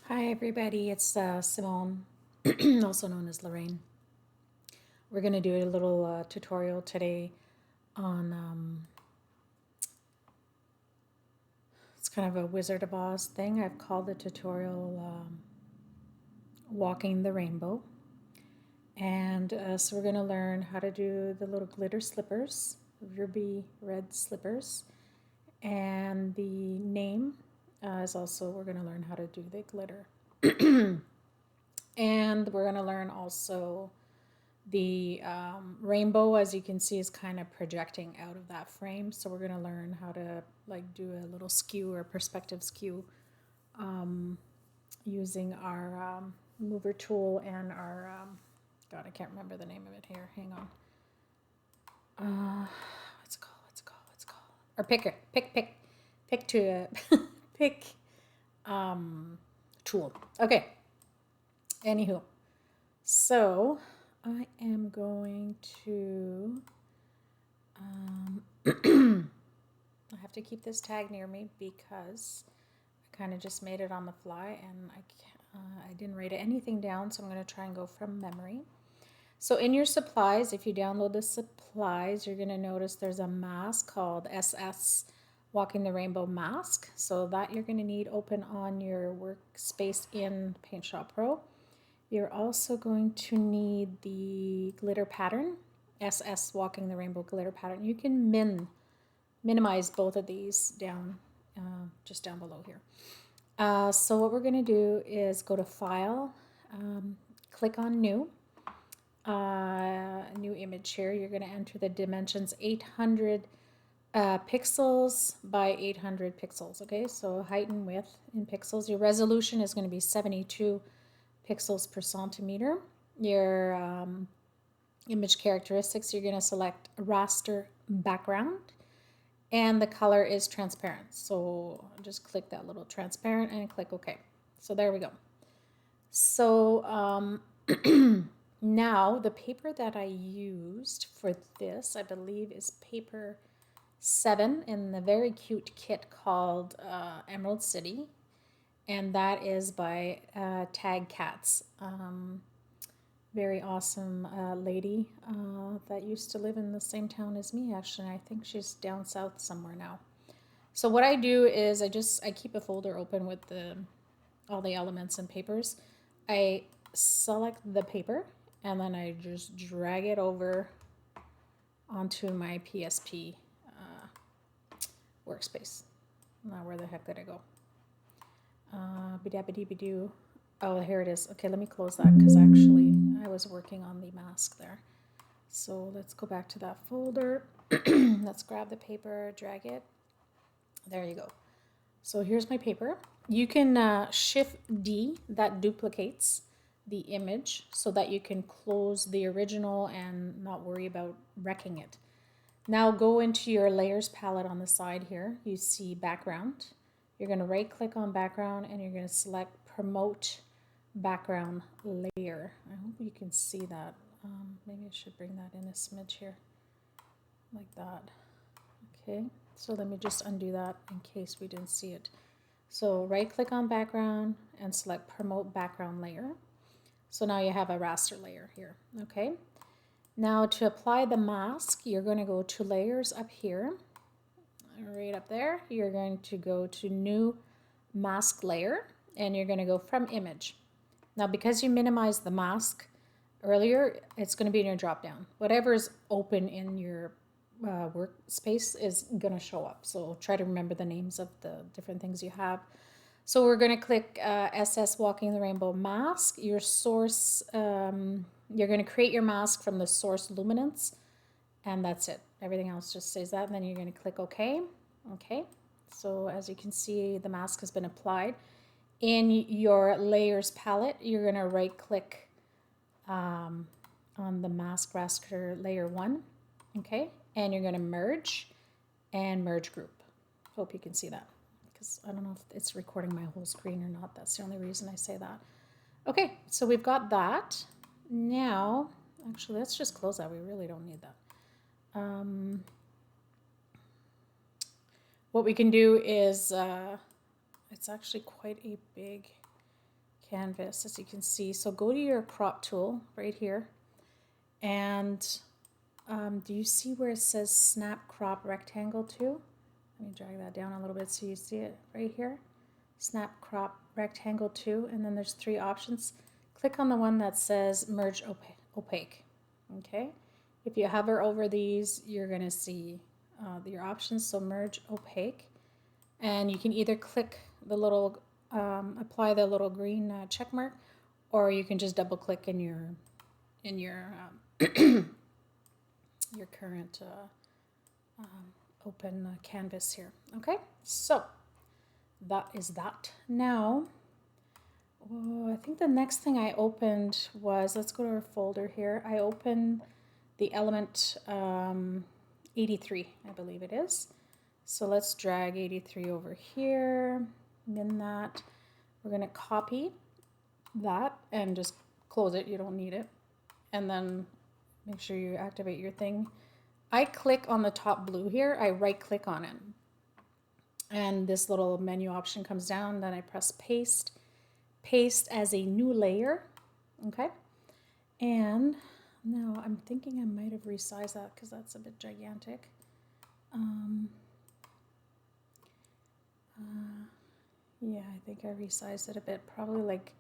Hi everybody, it's Simone, also known as Lorraine. We're going to do a little tutorial today on, it's kind of a Wizard of Oz thing. I've called the tutorial Walking the Rainbow. And so we're going to learn how to do the little glitter slippers, ruby red slippers. And the name is also, we're going to learn how to do the glitter. And we're going to learn also the rainbow, as you can see, is kind of projecting out of that frame. So we're going to learn how to like do a little skew or perspective skew using our mover tool and our, God, I can't remember the name of it here. Hang on. What's it called? What's it called? What's it called? Or picker. Pick to pick tool. Okay. Anywho. So I am going to, I have to keep this tag near me because I kind of just made it on the fly and I didn't write anything down, so I'm going to try and go from memory. So in your supplies, if you download the supplies, you're going to notice there's a mask called SS Walking the Rainbow Mask. So that you're going to need open on your workspace in Paint Shop Pro. You're also going to need the glitter pattern, SS Walking the Rainbow glitter pattern. You can minimize both of these down, just down below here. So what we're going to do is go to File, click on New, new image here. You're going to enter the dimensions 800 pixels by 800 pixels. Okay, so height and width in pixels. Your resolution is going to be 72 pixels per centimeter. Your image characteristics, you're going to select raster background, and the color is transparent. So just click that little transparent and click OK. So there we go. So now the paper that I used for this, I believe, is paper 7 in the very cute kit called Emerald City. And that is by Tag Cats. Very awesome lady that used to live in the same town as me, actually. I think she's down south somewhere now. So what I do is I keep a folder open with all the elements and papers. I select the paper and then I just drag it over onto my PSP workspace. Now where the heck did I go? Bidabidibidoo. Oh, here it is. Okay, let me close that because actually I was working on the mask there. So let's go back to that folder. Let's grab the paper, drag it. There you go. So here's my paper. You can Shift D, that duplicates the image so that you can close the original and not worry about wrecking it. Now go into your layers palette on the side here. You see background. You're going to right click on background and you're going to select promote background layer. I hope you can see that. Maybe I should bring that in a smidge here, like that. Okay, so let me just undo that in case we didn't see it. So right click on background and select promote background layer. So now you have a raster layer here. Okay, now to apply the mask, you're going to go to layers up here. Right up there, you're going to go to new mask layer and you're going to go from image. Now because you minimized the mask earlier, it's going to be in your drop down. Whatever is open in your workspace is going to show up. So try to remember the names of the different things you have. So we're going to click SS Walking the Rainbow Mask. Your source, you're going to create your mask from the source luminance. And that's it. Everything else just says that. And then you're going to click OK. Okay. So as you can see, the mask has been applied. In your layers palette, you're going to right click on the mask raster layer 1. Okay. And you're going to merge and merge group. Hope you can see that because I don't know if it's recording my whole screen or not. That's the only reason I say that. Okay. So we've got that. Now, actually, let's just close that. We really don't need that. What we can do is, it's actually quite a big canvas, as you can see. So go to your crop tool right here, and do you see where it says snap crop rectangle 2? Let me drag that down a little bit so you see it right here. Snap crop rectangle 2, and then there's 3 options. Click on the one that says merge opaque. Okay, if you hover over these, you're going to see your options. So merge opaque, and you can either click the little apply the little green check mark, or you can just double click in your your current open canvas here. Okay, so that is that. Now, I think the next thing I opened was, let's go to our folder here. I opened the element 83, I believe it is. So let's drag 83 over here, min that. We're going to copy that and just close it. You don't need it. And then make sure you activate your thing. I click on the top blue here. I right click on it. And this little menu option comes down. Then I press paste. Paste as a new layer. Okay. And now I'm thinking I might have resized that because that's a bit gigantic. Yeah, I think I resized it a bit. Probably like,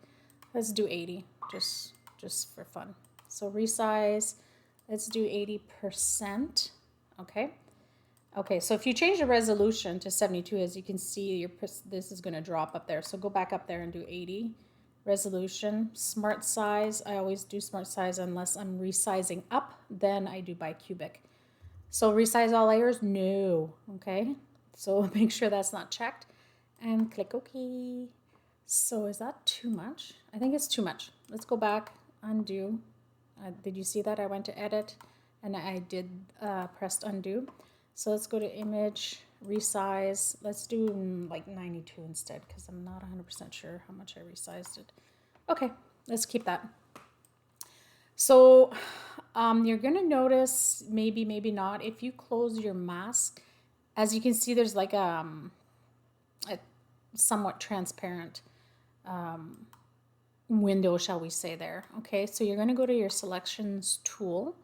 let's do 80 just for fun. So resize, let's do 80%. Okay. Okay, so if you change the resolution to 72, as you can see, this is going to drop up there. So go back up there and do 80. Resolution, smart size. I always do smart size unless I'm resizing up, then I do bicubic. So resize all layers? No. Okay, so make sure that's not checked and click OK. So is that too much? I think it's too much. Let's go back, undo. Did you see that? I went to edit and I did pressed undo. So let's go to image, resize. Let's do like 92 instead because I'm not 100% sure how much I resized it. Okay, let's keep that. So you're going to notice, maybe not, if you close your mask, as you can see, there's like a somewhat transparent window, shall we say, there. Okay, so you're going to go to your selections tool.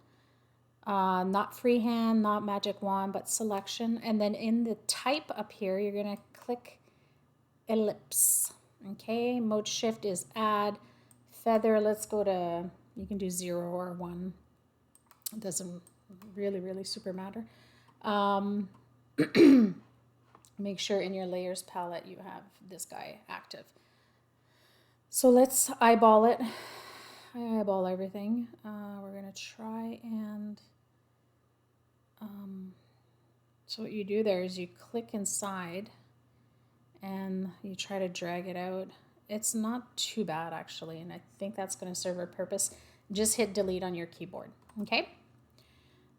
Not freehand, not magic wand, but selection. And then in the type up here, you're going to click ellipse. Okay, mode shift is add. Feather, let's go to, you can do 0 or 1. It doesn't really super matter. Make sure in your layers palette you have this guy active. So let's eyeball it. I eyeball everything. We're going to try and... so what you do there is you click inside and you try to drag it out. It's not too bad actually, and I think that's going to serve a purpose. Just hit delete on your keyboard. Okay,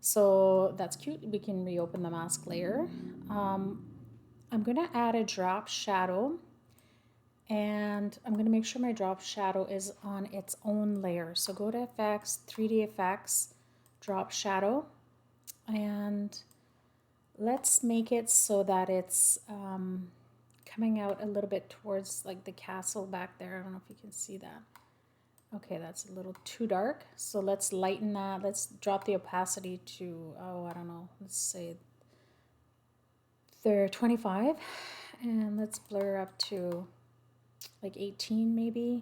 so that's cute. We can reopen the mask layer. I'm going to add a drop shadow, and I'm going to make sure my drop shadow is on its own layer. So go to effects, 3D effects, drop shadow, and let's make it so that it's coming out a little bit towards like the castle back there. I don't know if you can see that. Okay, that's a little too dark. So let's lighten that. Let's drop the opacity to, oh, I don't know, let's say 25. And let's blur up to like 18 maybe.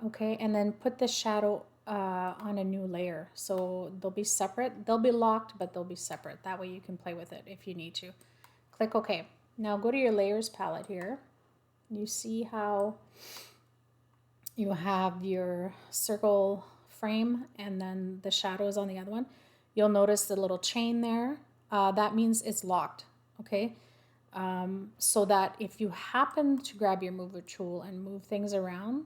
Okay, and then put the shadow on a new layer. So they'll be separate. They'll be locked, but they'll be separate. That way you can play with it if you need to. Click OK. Now go to your layers palette here. You see how you have your circle frame and then the shadows on the other one. You'll notice the little chain there. That means it's locked. Okay. So that if you happen to grab your mover tool and move things around,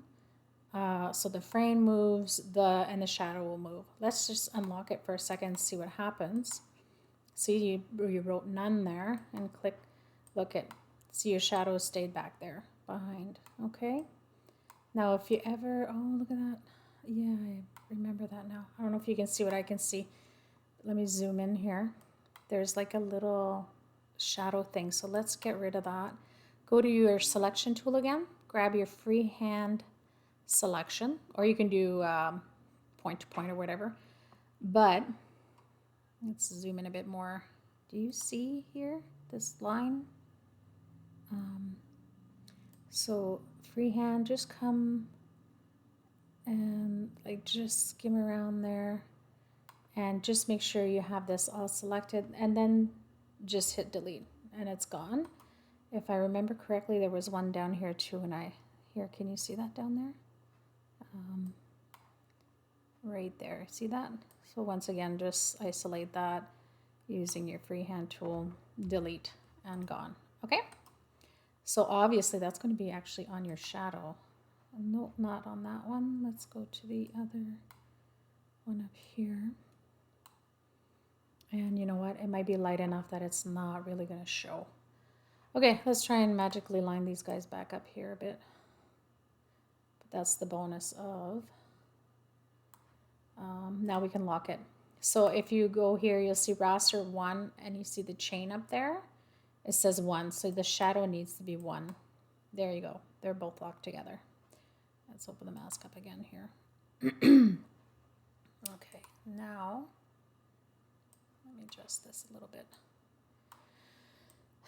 so the frame moves, and the shadow will move. Let's just unlock it for a second and see what happens. See, you wrote none there, and click, look at, see your shadow stayed back there behind. Okay. Now if you ever, oh, look at that. Yeah, I remember that now. I don't know if you can see what I can see. Let me zoom in here. There's like a little shadow thing. So let's get rid of that. Go to your selection tool again. Grab your freehand selection, or you can do point to point or whatever. But let's zoom in a bit more. Do you see here this line? So freehand, just come and like just skim around there and just make sure you have this all selected, and then just hit delete and it's gone. If I remember correctly, there was one down here too, and here, can you see that down there? Right there, see that? So once again, just isolate that using your freehand tool, delete, and gone. Okay, so obviously that's going to be actually on your shadow. No, not on that one. Let's go to the other one up here. And you know what? It might be light enough that it's not really going to show. Okay, let's try and magically line these guys back up here a bit. But that's the bonus of... now we can lock it. So if you go here, you'll see raster 1, and you see the chain up there. It says 1, so the shadow needs to be 1. There you go. They're both locked together. Let's open the mask up again here. Okay, now let me adjust this a little bit.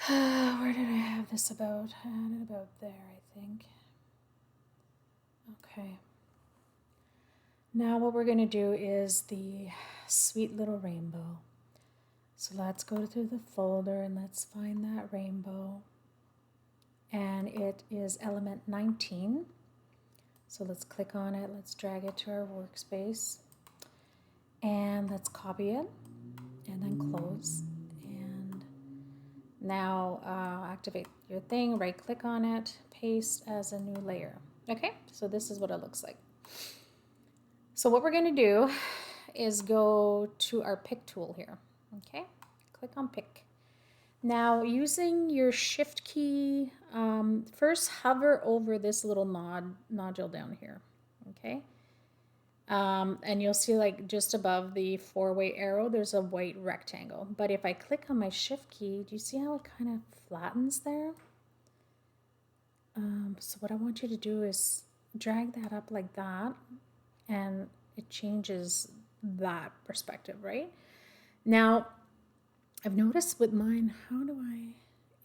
Where did I have this about? I had it about there, I think. Okay. Now what we're going to do is the sweet little rainbow. So let's go through the folder and let's find that rainbow. And it is element 19. So let's click on it. Let's drag it to our workspace. And let's copy it and then close. And now activate your thing, right click on it, paste as a new layer. Okay, so this is what it looks like. So what we're going to do is go to our pick tool here. Okay, click on pick. Now using your shift key, first hover over this little nodule down here. Okay, and you'll see like just above the 4-way arrow there's a white rectangle. But if I click on my shift key, do you see how it kind of flattens there? So what I want you to do is drag that up like that, and it changes that perspective, right? Now, I've noticed with mine, how do I,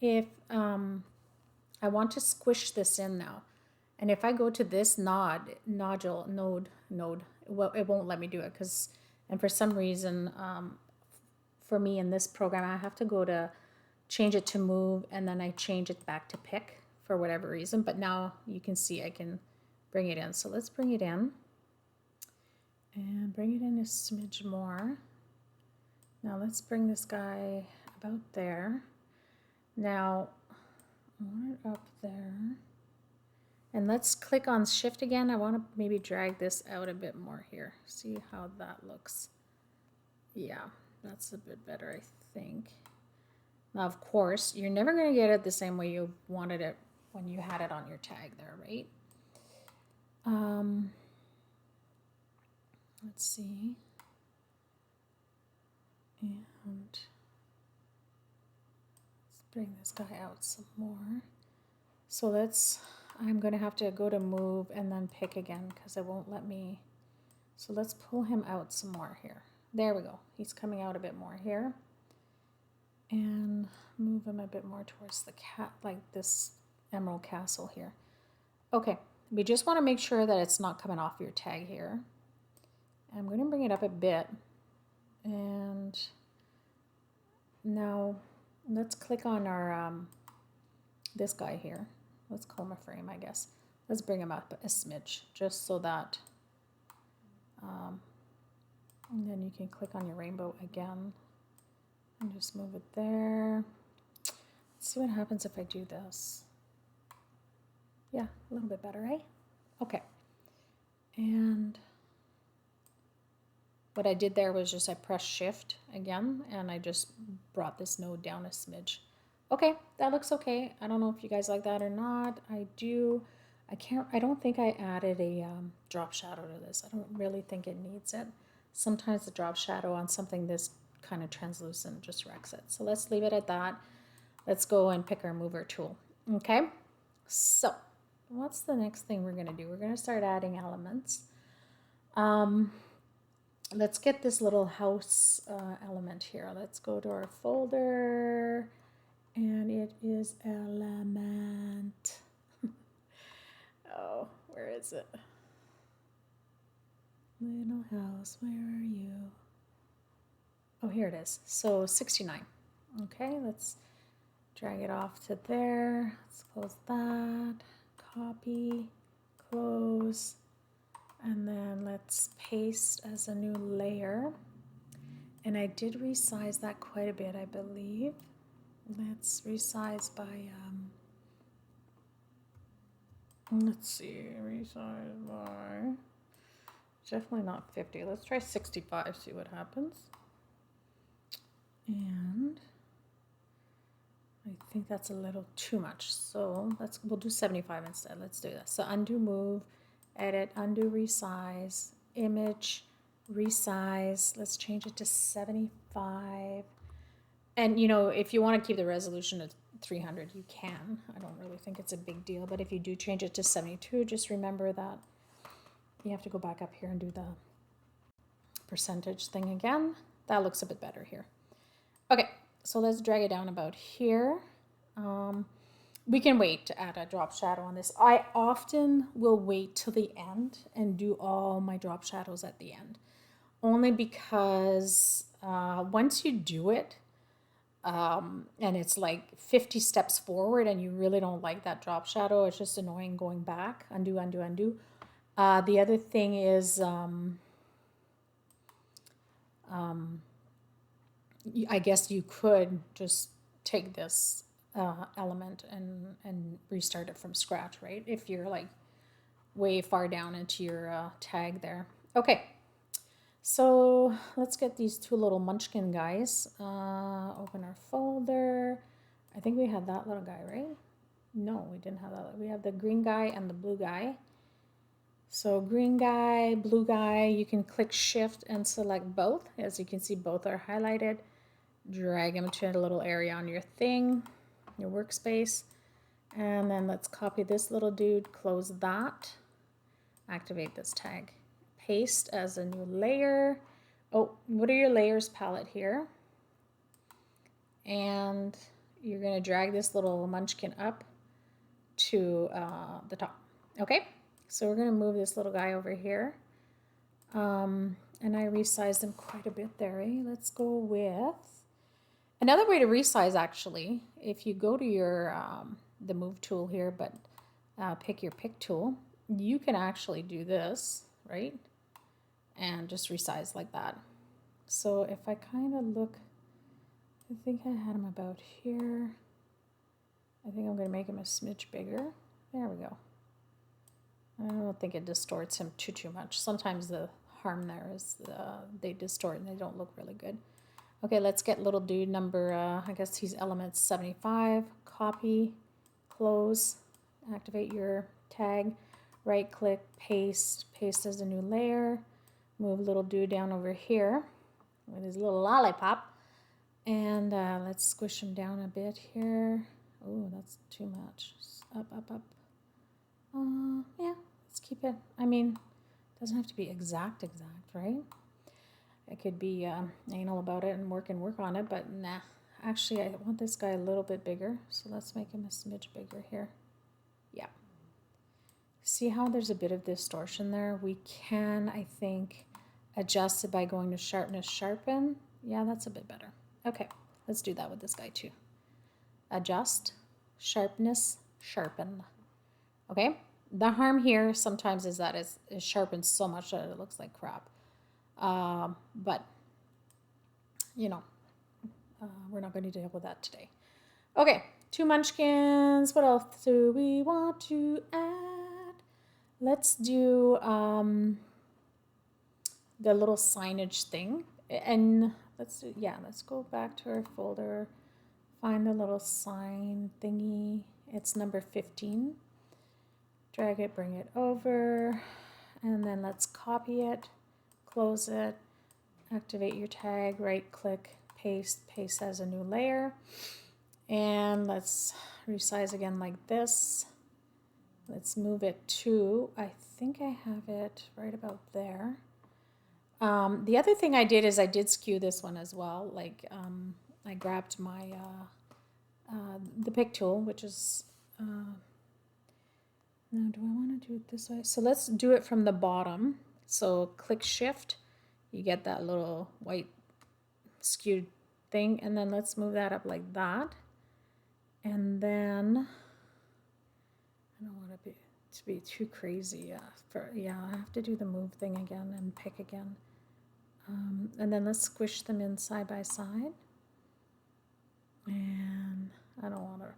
if I want to squish this in now, and if I go to this node, well, it won't let me do it because, and for some reason, for me in this program, I have to go to change it to move, and then I change it back to pick for whatever reason. But now you can see I can bring it in. So let's bring it in and bring it in a smidge more. Now let's bring this guy about there. Now I want it up there. And let's click on shift again. I want to maybe drag this out a bit more here. See how that looks. Yeah, that's a bit better, I think. Now, of course, you're never going to get it the same way you wanted it when you had it on your tag there, right? Let's see. And let's bring this guy out some more. So I'm going to have to go to move and then pick again because it won't let me. So let's pull him out some more here. There we go. He's coming out a bit more here. And move him a bit more towards the cat, like this emerald castle here. Okay, we just want to make sure that it's not coming off your tag here. I'm going to bring it up a bit. And now let's click on our this guy here. Let's call him a frame, I guess. Let's bring him up a smidge, just so that, and then you can click on your rainbow again and just move it there. Let's see what happens if I do this. Yeah, a little bit better, right? Okay. And what I did there was just I pressed shift again and I just brought this node down a smidge. Okay, that looks okay. I don't know if you guys like that or not. I do. I don't think I added a drop shadow to this. I don't really think it needs it. Sometimes the drop shadow on something this kind of translucent just wrecks it. So let's leave it at that. Let's go and pick our mover tool. Okay, so what's the next thing we're going to do? We're going to start adding elements. Let's get this little house element here. Let's go to our folder, and it is element. Oh, where is it? Little house, where are you? Oh, here it is. So 69. Okay, let's drag it off to there. Let's close that. Copy, close, and then let's paste as a new layer. And I did resize that quite a bit, I believe. Let's resize by, let's see, resize by, definitely not 50. Let's try 65, see what happens. And I think that's a little too much. So we'll do 75 instead. Let's do that. So undo, move, edit, undo, resize, image, resize. Let's change it to 75. And you know, if you want to keep the resolution at 300, you can. I don't really think it's a big deal, but if you do change it to 72, just remember that you have to go back up here and do the percentage thing again. That looks a bit better here. Okay, so let's drag it down about here. We can wait to add a drop shadow on this. I often will wait till the end and do all my drop shadows at the end. Only because once you do it, and it's like 50 steps forward and you really don't like that drop shadow, it's just annoying going back. Undo, undo, undo. The other thing is, I guess you could just take this element and restart it from scratch, right? If you're like way far down into your tag there. Okay, so let's get these two little munchkin guys. Open our folder. I think we had that little guy, right? No, we didn't have that. We have the green guy and the blue guy. So green guy, blue guy, you can click shift and select both. As you can see, both are highlighted. Drag them to a little area on your thing, your workspace. And then let's copy this little dude, close that, activate this tag, paste as a new layer. Oh, what are your layers palette here? And you're gonna drag this little munchkin up to the top. Okay, so we're gonna move this little guy over here. And I resized them quite a bit there, eh? Let's go with another way to resize, actually. If you go to your the move tool here, but pick your pick tool, you can actually do this, right? And just resize like that. So if I kind of look, I think I had him about here. I think I'm going to make him a smidge bigger. There we go. I don't think it distorts him too much. Sometimes the harm there is they distort and they don't look really good. Okay, let's get little dude number, I guess he's element 75. Copy, close, activate your tag, right click, paste, paste as a new layer. Move little dude down over here with his little lollipop. And let's squish him down a bit here. Oh, that's too much. Up, up, up. Yeah, let's keep it. I mean, it doesn't have to be exact, right? I could be anal about it and work on it, but nah. Actually, I want this guy a little bit bigger, so let's make him a smidge bigger here. Yeah. See how there's a bit of distortion there? We can, I think, adjust it by going to sharpness, sharpen. Yeah, that's a bit better. Okay, let's do that with this guy too. Adjust, sharpness, sharpen. Okay, the harm here sometimes is that it's sharpened so much that it looks like crap. But, you know, we're not going to deal with that today. Okay, 2 munchkins. What else do we want to add? Let's do the little signage thing. And let's go back to our folder, find the little sign thingy. It's number 15. Drag it, bring it over, and then let's copy it, close it, activate your tag, right click, paste, paste as a new layer. And let's resize again like this. Let's move it to, I think I have it right about there. The other thing I did is I did skew this one as well. Like I grabbed my the pick tool, which is now do I want to do it this way? So let's do it from the bottom. So click shift, you get that little white skewed thing, and then let's move that up like that. And then I don't want to be too crazy. I have to do the move thing again and pick again. And then let's squish them in side by side. And I don't want to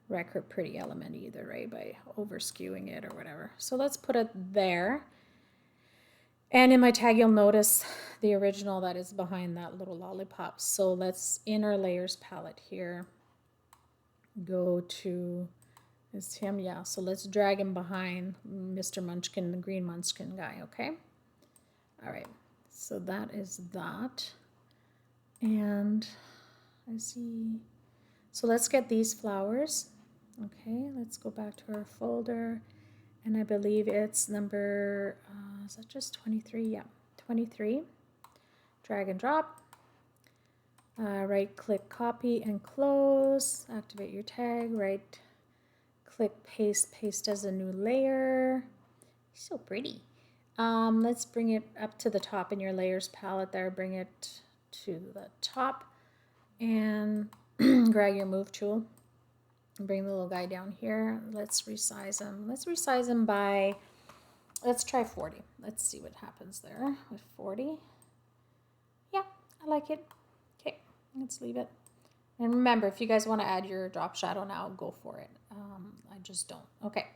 wreck her pretty element either, right, by over skewing it or whatever. So let's put it there. And in my tag, you'll notice the original that is behind that little lollipop. So let's, in our layers palette here, go to, is him, yeah. So let's drag him behind Mr. Munchkin, the green Munchkin guy, okay? All right, so that is that. And I see, so let's get these flowers. Okay, let's go back to our folder. And I believe it's number, is that just 23? Yeah, 23. Drag and drop. Right click, copy and close. Activate your tag. Right click, paste, paste as a new layer. So pretty. Let's bring it up to the top in your layers palette there. Bring it to the top and grab your move tool. Bring the little guy down here. Let's resize him. Let's resize him by, let's try 40. Let's see what happens there with 40. Yeah, I like it. Okay, let's leave it. And remember, if you guys want to add your drop shadow now, go for it. I just don't. Okay.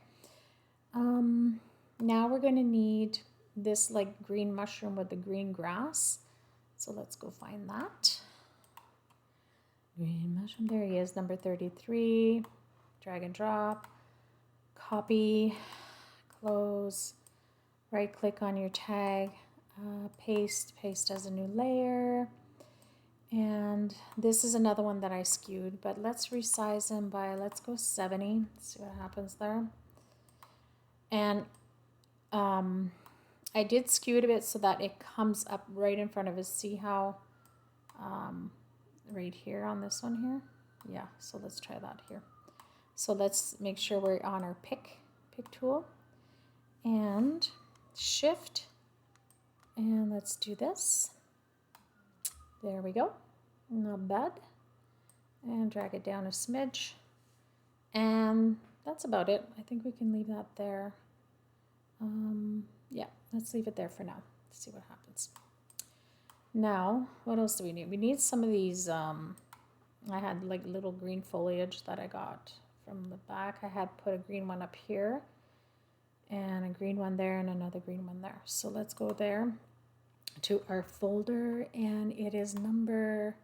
Now we're going to need this like green mushroom with the green grass. So let's go find that. Green mushroom, there he is, number 33. Drag and drop, copy, close, right click on your tag, paste, paste as a new layer. And this is another one that I skewed, but let's resize him by, let's go 70, see what happens there. And I did skew it a bit so that it comes up right in front of us. See how right here on this one here? Yeah, so let's try that here. So let's make sure we're on our pick tool and shift, and let's do this. There we go, not bad. And drag it down a smidge, and that's about it. I think we can leave that there. Yeah, let's leave it there for now. Let's see what happens. Now, what else do we need? We need some of these, I had like little green foliage that I got from the back. I had put a green one up here and a green one there and another green one there. So let's go there to our folder, and it is number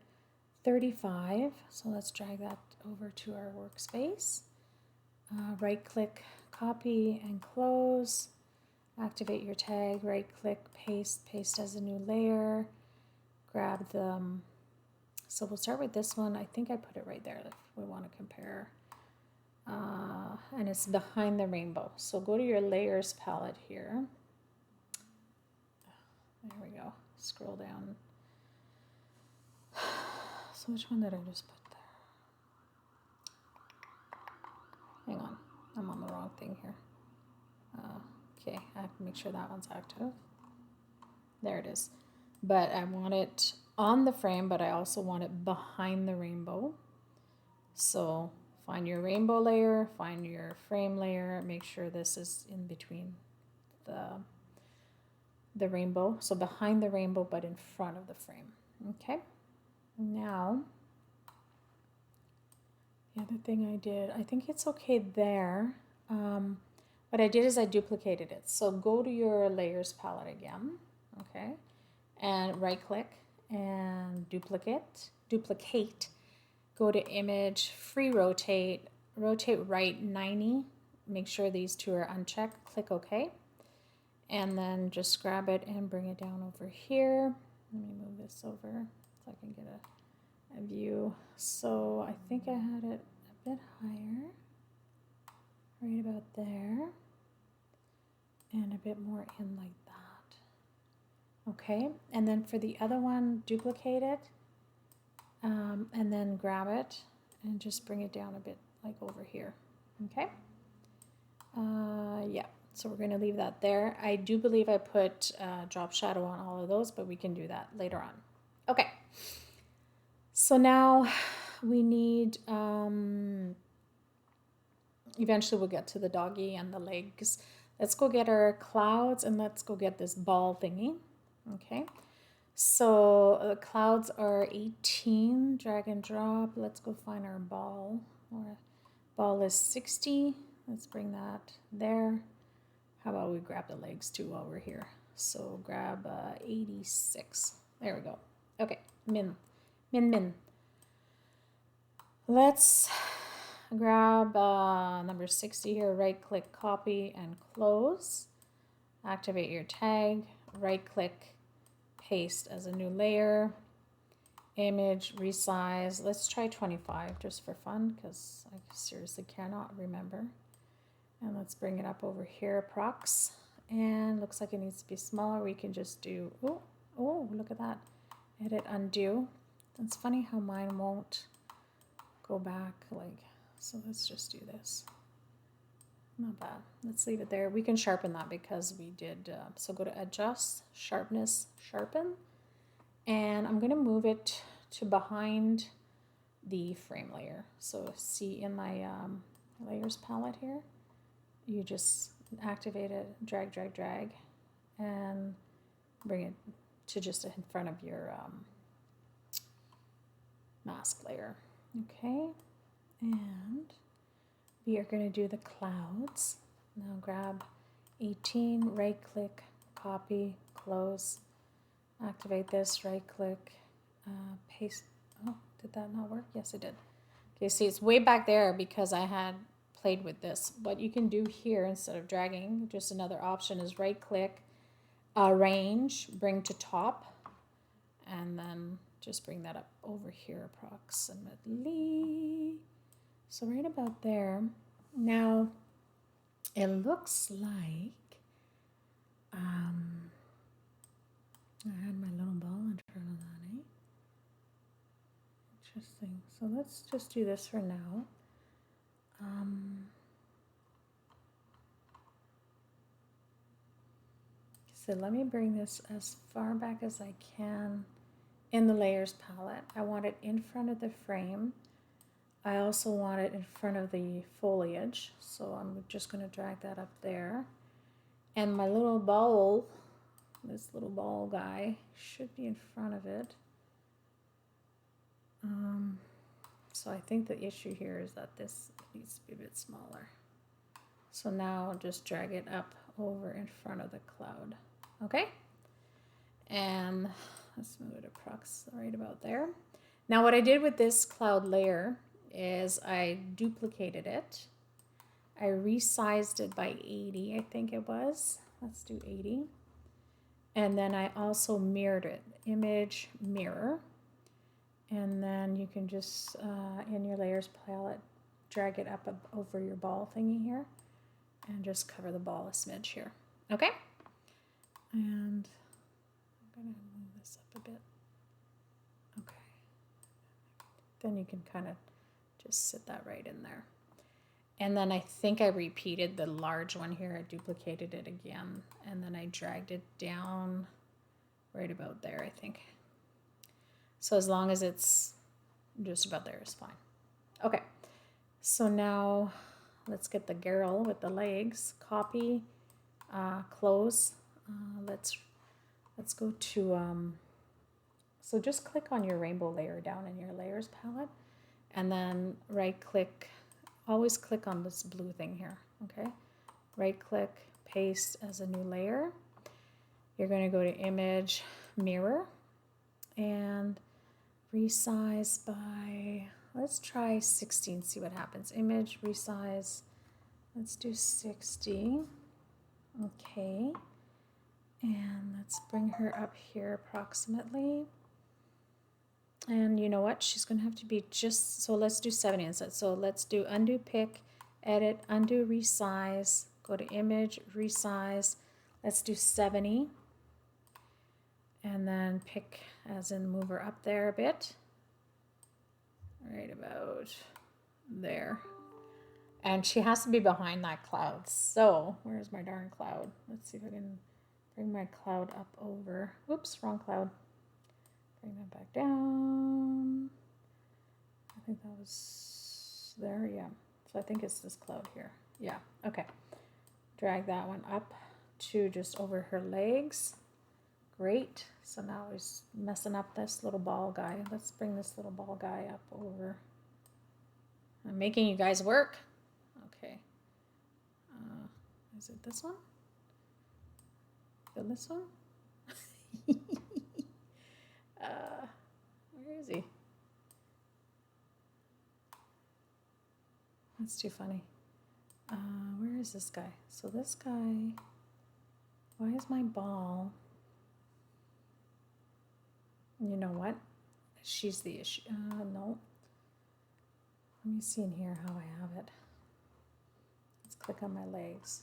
35. So let's drag that over to our workspace. Right click, copy and close. Activate your tag, right click, paste, paste as a new layer. Grab the, so we'll start with this one. I think I put it right there if we want to compare. And it's behind the rainbow. So go to your layers palette here. There we go. Scroll down. So which one did I just put there? Hang on, I'm on the wrong thing here. Okay, I have to make sure that one's active. There it is. But I want it on the frame, but I also want it behind the rainbow. So find your rainbow layer, find your frame layer, make sure this is in between the rainbow. So behind the rainbow, but in front of the frame. Okay. Now, the other thing I did, I think it's okay there. What I did is I duplicated it. So go to your layers palette again, okay, and right click and duplicate. Go to image, free rotate, rotate right 90. Make sure these two are unchecked. Click OK, and then just grab it and bring it down over here. Let me move this over so I can get a view. So I think I had it a bit higher. right about there, and a bit more in like that. Okay, and then for the other one, duplicate it, and then grab it and just bring it down a bit like over here. Okay, yeah, so we're going to leave that there. I do believe I put drop shadow on all of those, but we can do that later on. Okay, so now we need, eventually we'll get to the doggy and the legs. Let's go get our clouds and let's go get this ball thingy. Okay, so the clouds are 18, drag and drop. Let's go find our ball. Our ball is 60. Let's bring that there. How about we grab the legs too while we're here? So grab 86. There we go. Okay, min. Let's grab number 60 here, right click, copy and close. Activate your tag, right click, paste as a new layer. Image, resize. Let's try 25 just for fun because I seriously cannot remember. And let's bring it up over here, prox. And looks like it needs to be smaller. We can just do, oh, look at that. Edit, undo. It's funny how mine won't go back like, so let's just do this. Not bad. Let's leave it there. We can sharpen that because we did, so go to adjust, sharpness, sharpen. And I'm gonna move it to behind the frame layer. So see in my layers palette here, you just activate it, drag, and bring it to just in front of your mask layer. Okay, and we are going to do the clouds. Now grab 18, right click, copy, close, activate this, right click, paste. Oh, did that not work? Yes, it did. Okay, see, it's way back there because I had played with this. What you can do here instead of dragging, just another option is right click, arrange, bring to top, and then just bring that up over here approximately. So right about there. Now it looks like I had my little ball in front of that, eh? Interesting. So let's just do this for now. So let me bring this as far back as I can in the layers palette. I want it in front of the frame. I also want it in front of the foliage. So I'm just going to drag that up there. And my little ball, this little ball guy, should be in front of it. So I think the issue here is that this needs to be a bit smaller. So now I'll just drag it up over in front of the cloud. Okay? And let's move it approx right about there. Now what I did with this cloud layer is I duplicated it. I resized it by 80, I think it was. Let's do 80. And then I also mirrored it. Image, mirror. And then you can just, in your layers palette, drag it up over your ball thingy here. And just cover the ball a smidge here. Okay? And I'm going to move this up a bit. Okay. Then you can kind of just sit that right in there. And then I think I repeated the large one here. I duplicated it again. And then I dragged it down right about there, I think. So as long as it's just about there is fine. Okay. So now let's get the girl with the legs. Copy, close. Let's go to, so just click on your rainbow layer down in your layers palette. And then right click, always click on this blue thing here, okay? Right click, paste as a new layer. You're going to go to image, mirror, and resize by, let's try 16, see what happens. Image, resize, let's do 60. Okay. And let's bring her up here approximately. And you know what? She's going to have to be just, so let's do 70 instead. So let's do undo pick, edit, undo, resize, go to image, resize. Let's do 70. And then pick as in move her up there a bit. Right about there. And she has to be behind that cloud. So where's my darn cloud? Let's see if I can bring my cloud up over. Oops, wrong cloud. Bring that back down. I think that was there, yeah. So I think it's this cloud here. Yeah, okay. Drag that one up to just over her legs. Great. So now we're messing up this little ball guy. Let's bring this little ball guy up over. I'm making you guys work. Okay. Is it this one? Is it this one? Where is he? That's too funny. Where is this guy? So this guy, why is my ball? You know what? She's the issue. No. Let me see in here how I have it. Let's click on my legs.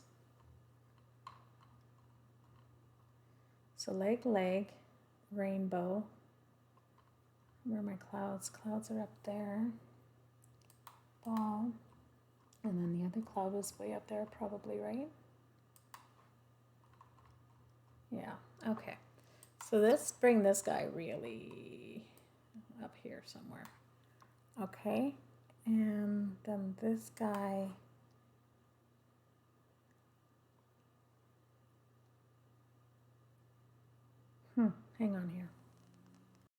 So leg, rainbow. Where are my clouds? Clouds are up there. Ball. And then the other cloud is way up there probably, right? Yeah, okay. So let's bring this guy really up here somewhere. Okay, and then this guy. Hang on here.